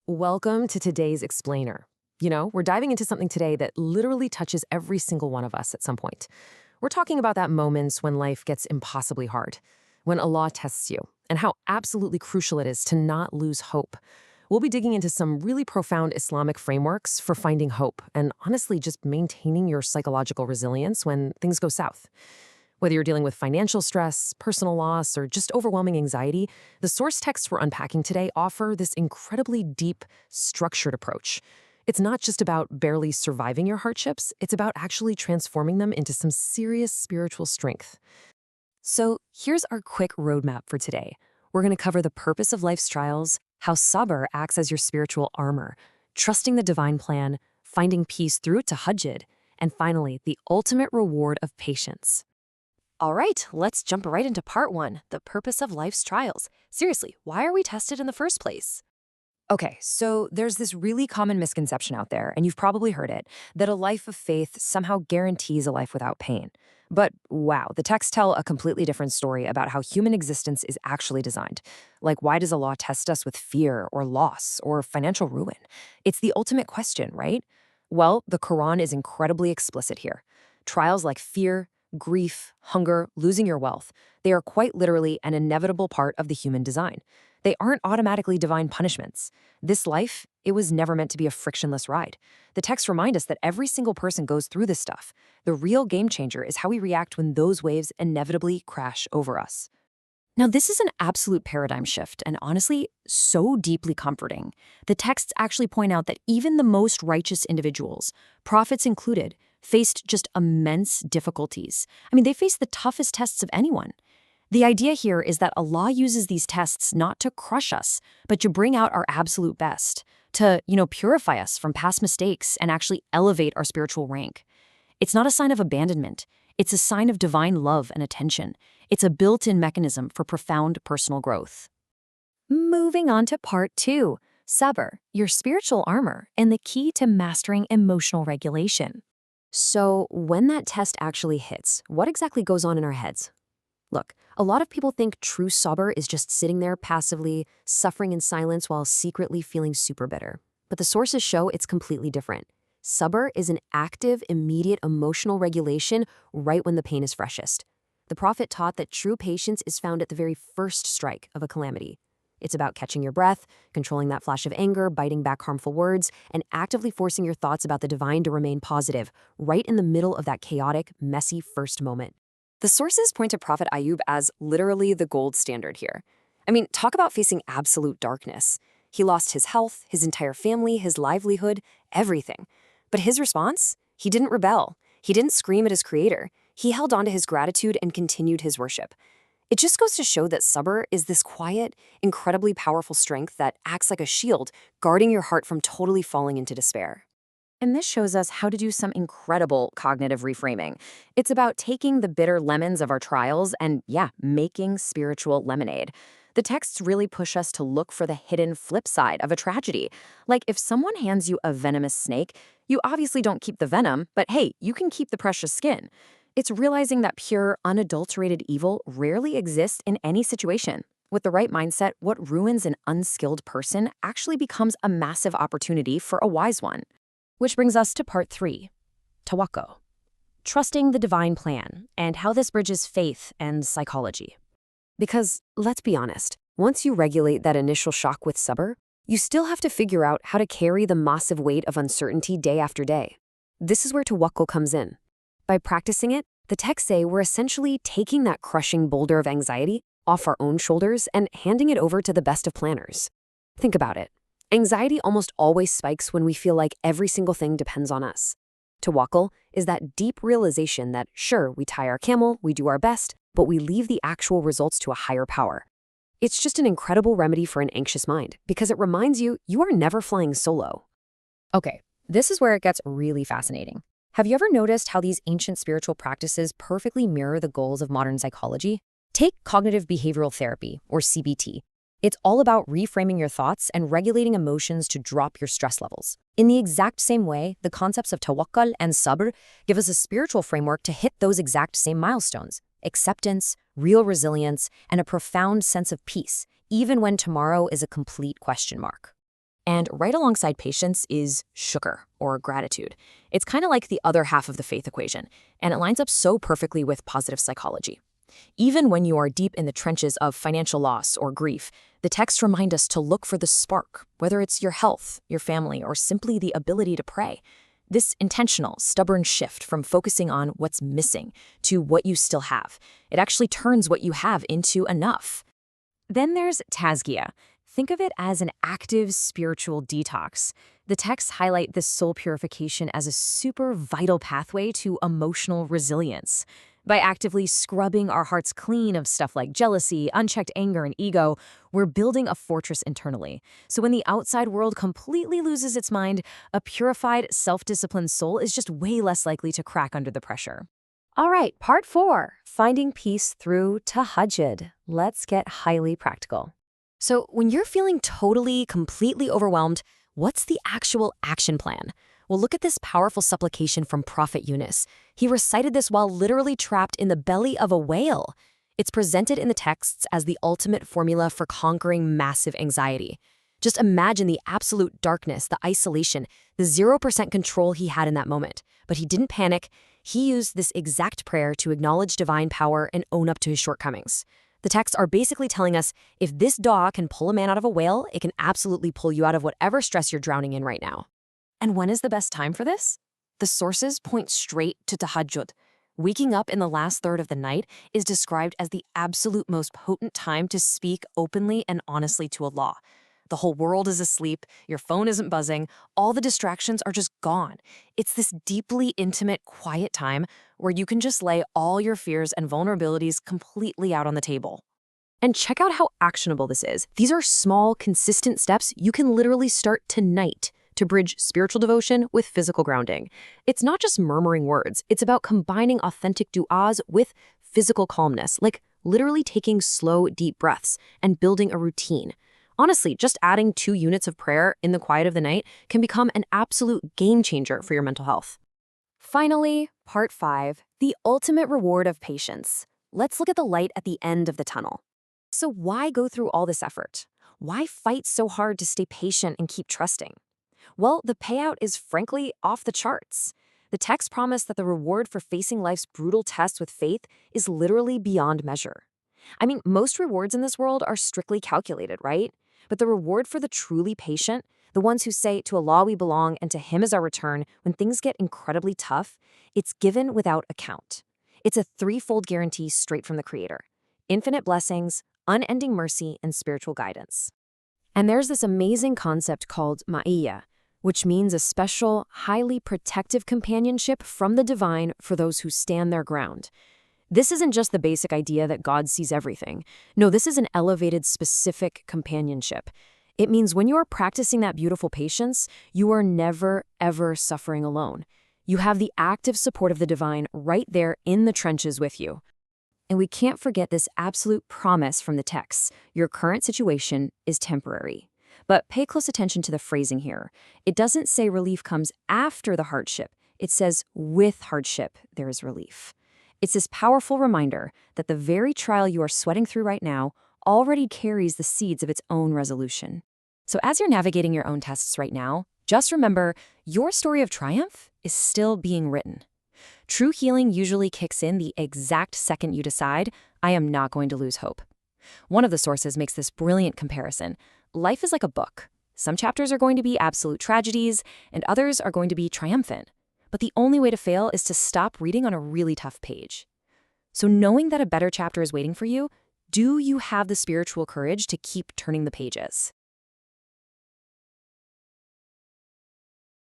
Welcome to today's explainer. We're diving into something today that literally touches every single one of us at some point. We're talking about that moments when life gets impossibly hard, when Allah tests you, and how absolutely crucial it is to not lose hope. We'll be digging into some really profound Islamic frameworks for finding hope and honestly just maintaining your psychological resilience when things go south. Whether you're dealing with financial stress, personal loss, or just overwhelming anxiety, the source texts we're unpacking today offer this incredibly deep, structured approach. It's not just about barely surviving your hardships, it's about actually transforming them into some serious spiritual strength. So here's our quick roadmap for today. We're going to cover the purpose of life's trials, how Sabr acts as your spiritual armor, trusting the divine plan, finding peace through it to hajjid, and finally, the ultimate reward of patience. All right, let's jump right into part one, the purpose of life's trials. Seriously, why are we tested in the first place? Okay, so there's this really common misconception out there, and you've probably heard it, that a life of faith somehow guarantees a life without pain. But wow, the texts tell a completely different story about how human existence is actually designed. Like, why does Allah test us with fear or loss or financial ruin? It's the ultimate question, right? Well, the Quran is incredibly explicit here. Trials like fear, grief, hunger, losing your wealth, they are quite literally an inevitable part of the human design. They aren't automatically divine punishments. This life, it was never meant to be a frictionless ride. The texts remind us that every single person goes through this stuff. The real game changer is how we react when those waves inevitably crash over us. Now, this is an absolute paradigm shift and honestly, so deeply comforting. The texts actually point out that even the most righteous individuals, prophets included, faced just immense difficulties. They faced the toughest tests of anyone. The idea here is that Allah uses these tests not to crush us, but to bring out our absolute best, to, purify us from past mistakes and actually elevate our spiritual rank. It's not a sign of abandonment. It's a sign of divine love and attention. It's a built-in mechanism for profound personal growth. Moving on to part two, Sabr, your spiritual armor and the key to mastering emotional regulation. So when that test actually hits, what exactly goes on in our heads? Look, a lot of people think true Sabr is just sitting there passively, suffering in silence while secretly feeling super bitter. But the sources show it's completely different. Sabr is an active, immediate emotional regulation right when the pain is freshest. The Prophet taught that true patience is found at the very first strike of a calamity. It's about catching your breath, controlling that flash of anger, biting back harmful words, and actively forcing your thoughts about the divine to remain positive, right in the middle of that chaotic, messy first moment. The sources point to Prophet Ayub as literally the gold standard here. Talk about facing absolute darkness. He lost his health, his entire family, his livelihood, everything. But his response? He didn't rebel. He didn't scream at his creator. He held on to his gratitude and continued his worship. It just goes to show that Sabr is this quiet, incredibly powerful strength that acts like a shield, guarding your heart from totally falling into despair. And this shows us how to do some incredible cognitive reframing. It's about taking the bitter lemons of our trials and, making spiritual lemonade. The texts really push us to look for the hidden flip side of a tragedy. Like if someone hands you a venomous snake, you obviously don't keep the venom, but hey, you can keep the precious skin. It's realizing that pure, unadulterated evil rarely exists in any situation. With the right mindset, what ruins an unskilled person actually becomes a massive opportunity for a wise one. Which brings us to part three, tawakkul. Trusting the divine plan and how this bridges faith and psychology. Because, let's be honest, once you regulate that initial shock with Sabr, you still have to figure out how to carry the massive weight of uncertainty day after day. This is where tawakkul comes in. By practicing it, the texts say we're essentially taking that crushing boulder of anxiety off our own shoulders and handing it over to the best of planners. Think about it. Anxiety almost always spikes when we feel like every single thing depends on us. Tawakkul is that deep realization that, sure, we tie our camel, we do our best, but we leave the actual results to a higher power. It's just an incredible remedy for an anxious mind because it reminds you you are never flying solo. Okay, this is where it gets really fascinating. Have you ever noticed how these ancient spiritual practices perfectly mirror the goals of modern psychology? Take cognitive behavioral therapy, or CBT. It's all about reframing your thoughts and regulating emotions to drop your stress levels. In the exact same way, the concepts of tawakkul and sabr give us a spiritual framework to hit those exact same milestones: acceptance, real resilience, and a profound sense of peace, even when tomorrow is a complete question mark. And right alongside patience is shukr, or gratitude. It's kind of like the other half of the faith equation, and it lines up so perfectly with positive psychology. Even when you are deep in the trenches of financial loss or grief, the texts remind us to look for the spark, whether it's your health, your family, or simply the ability to pray. This intentional, stubborn shift from focusing on what's missing to what you still have, it actually turns what you have into enough. Then there's tazkiyah. Think of it as an active spiritual detox. The texts highlight this soul purification as a super vital pathway to emotional resilience. By actively scrubbing our hearts clean of stuff like jealousy, unchecked anger, and ego, we're building a fortress internally. So when the outside world completely loses its mind, a purified, self-disciplined soul is just way less likely to crack under the pressure. All right, part 4, finding peace through tahajjud. Let's get highly practical. So when you're feeling completely overwhelmed, what's the actual action plan? Well, look at this powerful supplication from Prophet Yunus. He recited this while literally trapped in the belly of a whale. It's presented in the texts as the ultimate formula for conquering massive anxiety. Just imagine the absolute darkness, the isolation, the 0% control he had in that moment. But he didn't panic. He used this exact prayer to acknowledge divine power and own up to his shortcomings. The texts are basically telling us, if this dua can pull a man out of a whale, it can absolutely pull you out of whatever stress you're drowning in right now. And when is the best time for this? The sources point straight to tahajjud. Waking up in the last third of the night is described as the absolute most potent time to speak openly and honestly to Allah. The whole world is asleep, your phone isn't buzzing, all the distractions are just gone. It's this deeply intimate, quiet time where you can just lay all your fears and vulnerabilities completely out on the table. And check out how actionable this is. These are small, consistent steps you can literally start tonight to bridge spiritual devotion with physical grounding. It's not just murmuring words. It's about combining authentic du'as with physical calmness, like literally taking slow, deep breaths and building a routine. Honestly, just adding 2 units of prayer in the quiet of the night can become an absolute game changer for your mental health. Finally, part 5, the ultimate reward of patience. Let's look at the light at the end of the tunnel. So why go through all this effort? Why fight so hard to stay patient and keep trusting? Well, the payout is frankly off the charts. The texts promise that the reward for facing life's brutal tests with faith is literally beyond measure. I mean, most rewards in this world are strictly calculated, right? But the reward for the truly patient, the ones who say, to Allah we belong and to Him is our return, when things get incredibly tough, it's given without account. It's a 3-fold guarantee straight from the Creator: infinite blessings, unending mercy, and spiritual guidance. And there's this amazing concept called ma'iyya, which means a special, highly protective companionship from the divine for those who stand their ground. This isn't just the basic idea that God sees everything. No, this is an elevated, specific companionship. It means when you are practicing that beautiful patience, you are never, ever suffering alone. You have the active support of the divine right there in the trenches with you. And we can't forget this absolute promise from the texts: your current situation is temporary. But pay close attention to the phrasing here. It doesn't say relief comes after the hardship. It says with hardship, there is relief. It's this powerful reminder that the very trial you are sweating through right now already carries the seeds of its own resolution. So as you're navigating your own tests right now, just remember, your story of triumph is still being written. True healing usually kicks in the exact second you decide, I am not going to lose hope. One of the sources makes this brilliant comparison. Life is like a book. Some chapters are going to be absolute tragedies, and others are going to be triumphant. But the only way to fail is to stop reading on a really tough page. So knowing that a better chapter is waiting for you, do you have the spiritual courage to keep turning the pages?